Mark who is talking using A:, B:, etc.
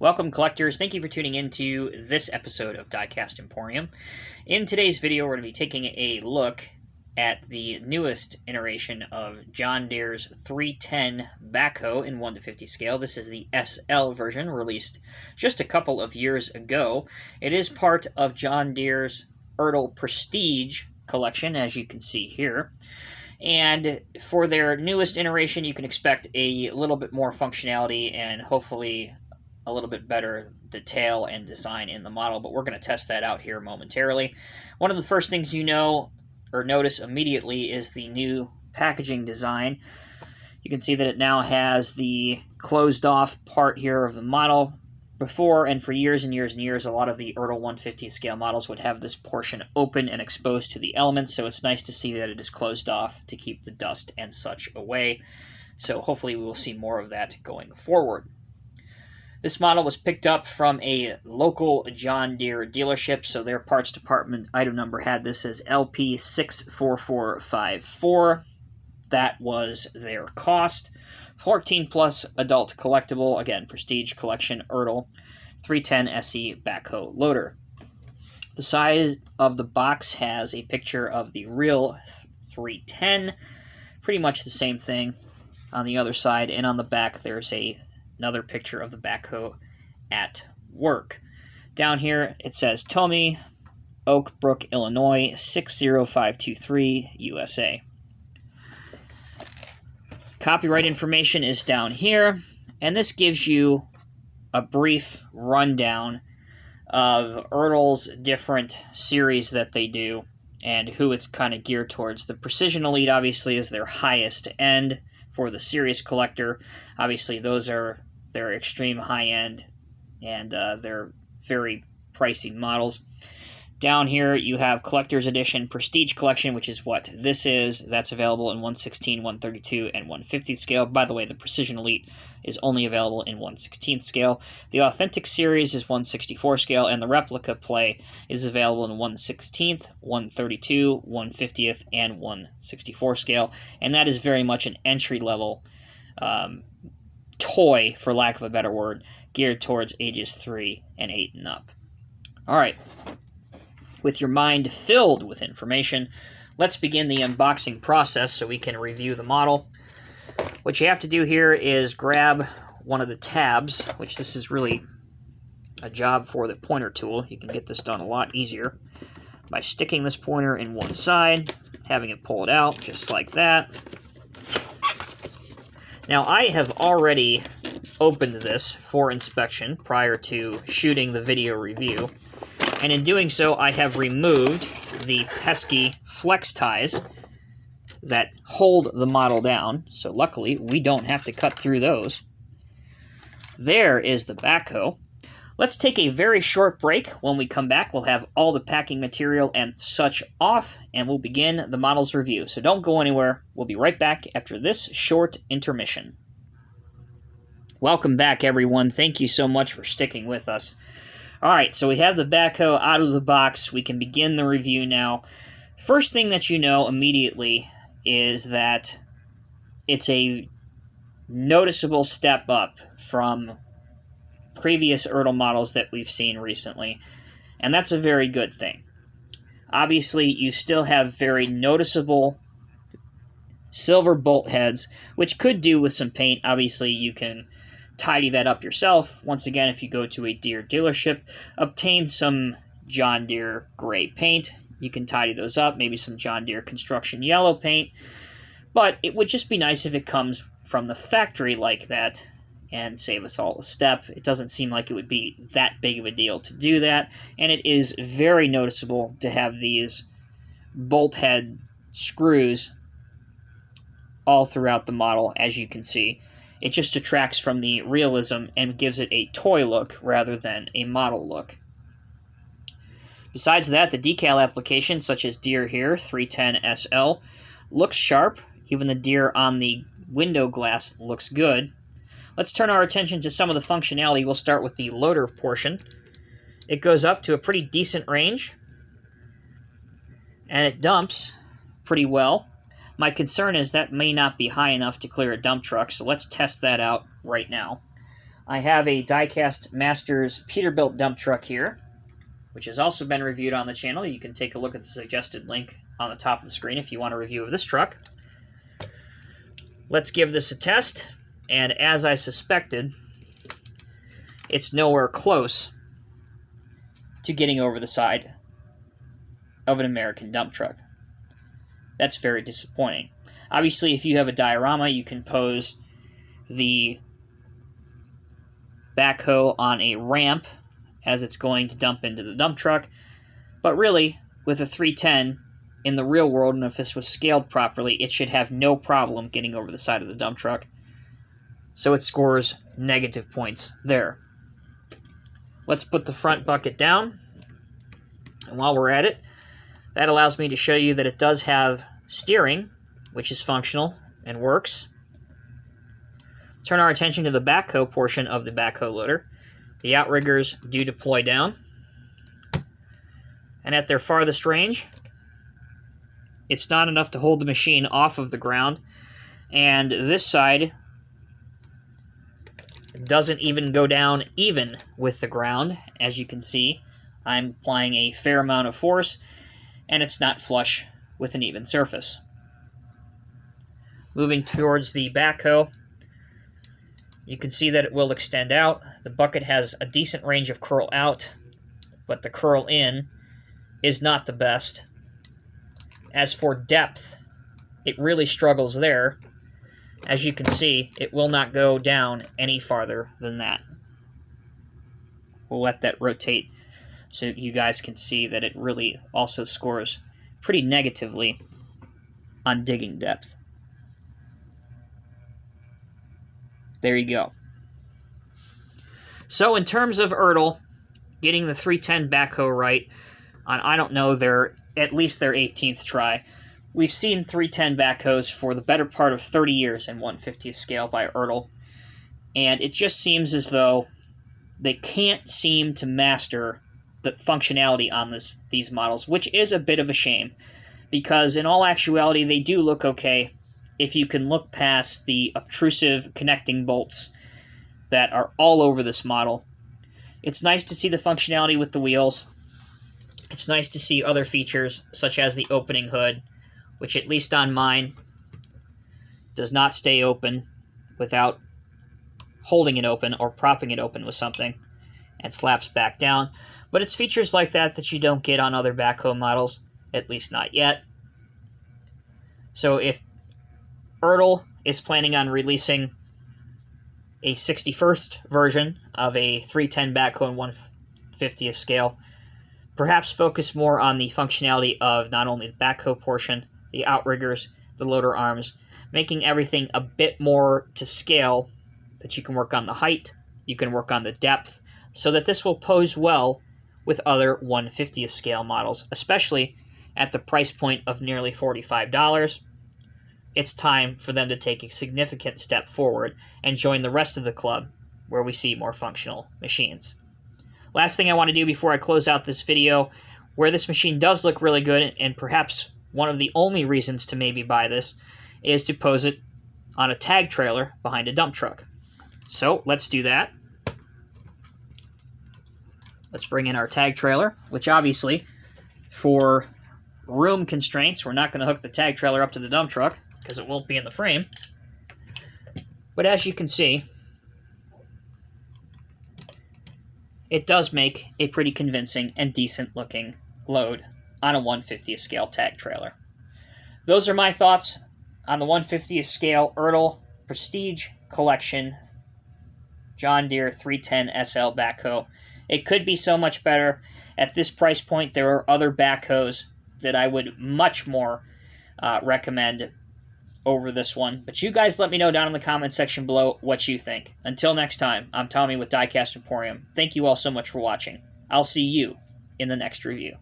A: Welcome, collectors. Thank you for tuning in to this episode of Diecast Emporium. In today's video, we're going to be taking a look at the newest iteration of John Deere's 310 Backhoe in 1:50 scale. This is the SL version, released just a couple of years ago. It is part of John Deere's Ertl Prestige collection, as you can see here. And for their newest iteration, you can expect a little bit more functionality and hopefully a little bit better detail and design in the model, but we're going to test that out here momentarily. One of the first things you know or notice immediately is the new packaging design. You can see that it now has the closed off part here of the model. Before, and for years and years and years, a lot of the Ertl 150 scale models would have this portion open and exposed to the elements, so it's nice to see that it is closed off to keep the dust and such away. So hopefully we will see more of that going forward. This model was picked up from a local John Deere dealership, so their parts department item number had this as LP64454. That was their cost. 14 plus adult collectible, again, Prestige Collection Ertl 310SL Backhoe loader. The size of the box has a picture of the real 310, pretty much the same thing on the other side, and on the back there's another picture of the backhoe at work. Down here it says Tommy, Oak Brook, Illinois 60523 USA. Copyright information is down here, and this gives you a brief rundown of Ertl's different series that they do and who it's kind of geared towards. The Precision Elite obviously is their highest end for the serious collector. Obviously those are their extreme high end, and they're very pricey models. Down here you have Collector's Edition Prestige Collection, which is what this is. That's available in 1/16, 1/32, and 1/50 scale. By the way, the Precision Elite is only available in 1/16 scale. The Authentic Series is 1/64 scale, and the Replica Play is available in 1/16, 1/32, 1/50th, and 1/64 scale. And that is very much an entry-level toy, for lack of a better word, geared towards ages 3 and 8 and up. All right. With your mind filled with information, let's begin the unboxing process so we can review the model. What you have to do here is grab one of the tabs, which this is really a job for the pointer tool. You can get this done a lot easier by sticking this pointer in one side, having it pull it out just like that. Now, I have already opened this for inspection prior to shooting the video review. And in doing so, I have removed the pesky flex ties that hold the model down. So luckily, we don't have to cut through those. There is the backhoe. Let's take a very short break. When we come back, we'll have all the packing material and such off, and we'll begin the model's review. So don't go anywhere. We'll be right back after this short intermission. Welcome back, everyone. Thank you so much for sticking with us. All right, so we have the backhoe out of the box. We can begin the review now. First thing that you know immediately is that it's a noticeable step up from previous Ertl models that we've seen recently, and that's a very good thing. Obviously, you still have very noticeable silver bolt heads, which could do with some paint. Obviously, you can tidy that up yourself. Once again, if you go to a Deere dealership, obtain some John Deere gray paint. You can tidy those up, maybe some John Deere construction yellow paint. But it would just be nice if it comes from the factory like that and save us all a step. It doesn't seem like it would be that big of a deal to do that, and it is very noticeable to have these bolt head screws all throughout the model, as you can see. It just detracts from the realism and gives it a toy look rather than a model look. Besides that, the decal application, such as Deere here, 310SL, looks sharp. Even the Deere on the window glass looks good. Let's turn our attention to some of the functionality. We'll start with the loader portion. It goes up to a pretty decent range, and it dumps pretty well. My concern is that may not be high enough to clear a dump truck, so let's test that out right now. I have a Diecast Masters Peterbilt dump truck here, which has also been reviewed on the channel. You can take a look at the suggested link on the top of the screen if you want a review of this truck. Let's give this a test, and as I suspected, it's nowhere close to getting over the side of an American dump truck. That's very disappointing. Obviously, if you have a diorama, you can pose the backhoe on a ramp as it's going to dump into the dump truck. But really, with a 310, in the real world, and if this was scaled properly, it should have no problem getting over the side of the dump truck. So it scores negative points there. Let's put the front bucket down. And while we're at it, that allows me to show you that it does have steering, which is functional and works. Turn our attention to the backhoe portion of the backhoe loader. The Outriggers do deploy down. And at their farthest range, it's not enough to hold the machine off of the ground. And this side doesn't even go down even with the ground. As you can see, I'm applying a fair amount of force, and it's not flush with an even surface. Moving towards the backhoe, you can see that it will extend out. The bucket has a decent range of curl out, but the curl in is not the best. As for depth, it really struggles there. As you can see, it will not go down any farther than that. We'll let that rotate so you guys can see that it really also scores pretty negatively on digging depth. There you go. So in terms of Ertl getting the 310 backhoe right on, I don't know, at least their 18th try. We've seen 310 backhoes for the better part of 30 years in 1/50th scale by Ertl, and it just seems as though they can't seem to master the functionality on these models, which is a bit of a shame, because in all actuality they do look okay if you can look past the obtrusive connecting bolts that are all over this model. It's nice to see the functionality with the wheels. It's nice to see other features, such as the opening hood, which at least on mine does not stay open without holding it open or propping it open with something, and slaps back down. But it's features like that that you don't get on other backhoe models, at least not yet. So if Ertl is planning on releasing a 61st version of a 310 backhoe in 1/50th scale, perhaps focus more on the functionality of not only the backhoe portion, the outriggers, the loader arms, making everything a bit more to scale, that you can work on the height, you can work on the depth, so that this will pose well with other 1/50th scale models, especially at the price point of nearly $45. It's time for them to take a significant step forward and join the rest of the club where we see more functional machines. Last thing I want to do before I close out this video, where this machine does look really good, and perhaps one of the only reasons to maybe buy this, is to pose it on a tag trailer behind a dump truck. So let's do that. Let's bring in our tag trailer, which obviously, for room constraints, we're not going to hook the tag trailer up to the dump truck, because it won't be in the frame. But as you can see, it does make a pretty convincing and decent looking load on a 1/50th scale tag trailer. Those are my thoughts on the 1/50th scale Ertl Prestige Collection John Deere 310SL Backhoe. It could be so much better. At this price point, there are other backhoes that I would much more recommend over this one. But you guys let me know down in the comment section below what you think. Until next time, I'm Tommy with Diecast Emporium. Thank you all so much for watching. I'll see you in the next review.